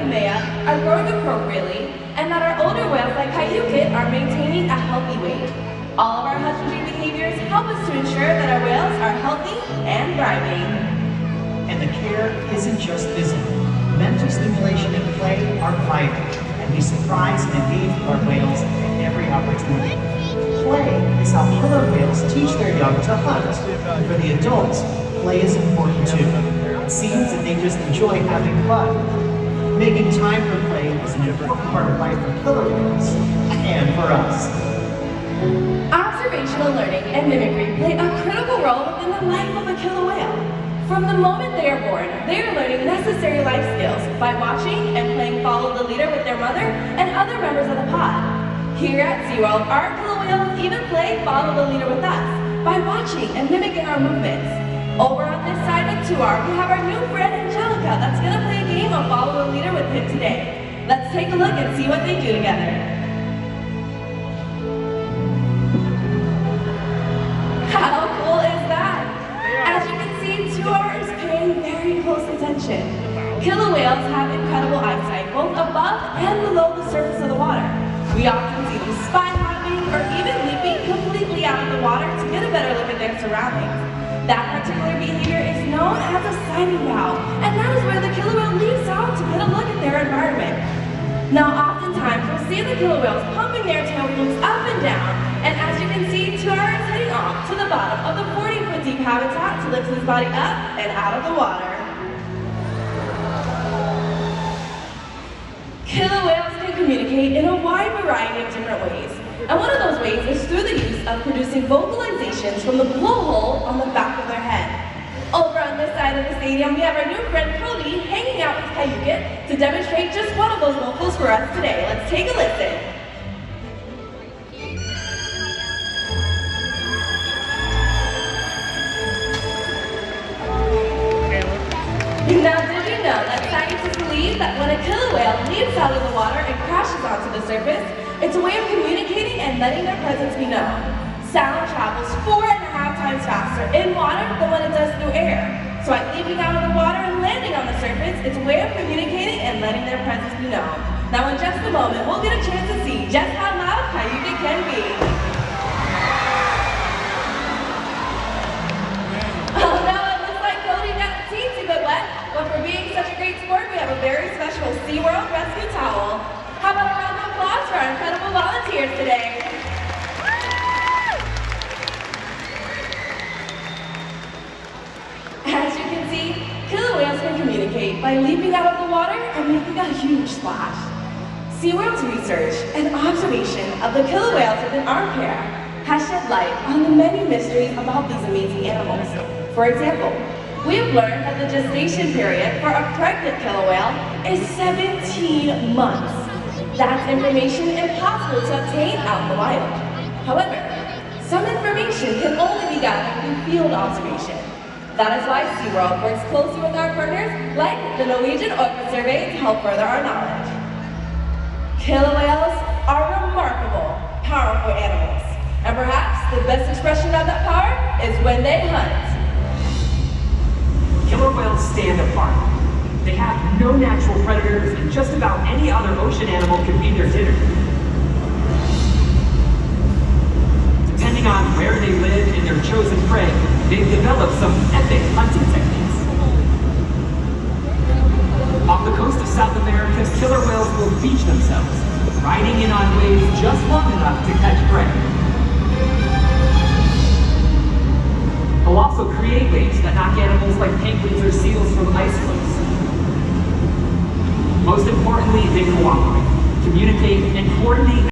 Kamehameha are growing appropriately, and that our older whales like Kaiukit are maintaining a healthy weight. All of our husbandry behaviors help us to ensure that our whales are healthy and thriving. And the care isn't just physical. Mental stimulation and play are vital, and we surprise and engage with our whales at every opportunity. Play is how killer whales teach their young to hunt. And for the adults, play is important too. It seems that they just enjoy having fun. Making time for play is an important part of life for killer whales, and for us. Observational learning and mimicry play a critical role within the life of a killer whale. From the moment they are born, they are learning necessary life skills by watching and playing follow the leader with their mother and other members of the pod. Here at SeaWorld, our killer whales even play follow the leader with us by watching and mimicking our movements. Over on this side of the tour, we have our new friend Angelica that's going to play a game of follow the leader with him today. Let's take a look and see what they do together. How cool is that? As you can see, Tuar is paying very close attention. Killer whales have incredible eyesight both above and below the surface of the water. We often see them spine hopping or even leaping completely out of the water to get a better look at their surroundings. That particular behavior is known as a sighting valve, and that is where the killer whale leaps out to get a look at their environment. Now, oftentimes, we'll see the killer whales pumping their tail flukes up and down, and as you can see, Tuar is heading off to the bottom of the 40-foot deep habitat to lift his body up and out of the water. Killer whales can communicate in a wide variety of different ways, and one of those ways is through the use of producing vocalizations from the blowhole on the back of their head. Over on this side of the stadium, we have our new friend Cody hanging out with Kaiukit to demonstrate just one of those vocals for us today. Let's take a listen. Now, did you know that scientists believe that when a killer whale leaps out of the water and crashes onto the surface, it's a way of communicating and letting their presence be known. Sound travels 4.5 times faster in water than when it does through air. So by leaping out of the water and landing on the surface, it's a way of communicating and letting their presence be known. Now in just a moment, we'll get a chance to see just how loud Kaiukit can be. Oh no, it looks like Cody got a teensy bit wet, but for being such a great sport, we have a very special SeaWorld rescue towel. How about a round of applause for our incredible volunteers today? As you can see, killer whales can communicate by leaping out of the water and making a huge splash. SeaWorld's research and observation of the killer whales within our care has shed light on the many mysteries about these amazing animals. For example, we have learned that the gestation period for a pregnant killer whale is 17 months. That's information impossible to obtain out in the wild. However, some information can only be gathered through field observation. That is why SeaWorld works closely with our partners like the Norwegian Orca Survey to help further our knowledge. Killer whales are remarkable, powerful animals. And perhaps the best expression of that power is when they hunt. Killer whales stand apart. They have no natural predators, and just about any other ocean animal can be their dinner. Depending on where they live and their chosen prey, they've developed some epic hunting techniques. Off the coast of South America, killer whales will beach themselves, riding in on waves just long enough to catch prey. They'll also create waves that knock animals like penguins or seals from ice floes. Most importantly, they cooperate, communicate, and coordinate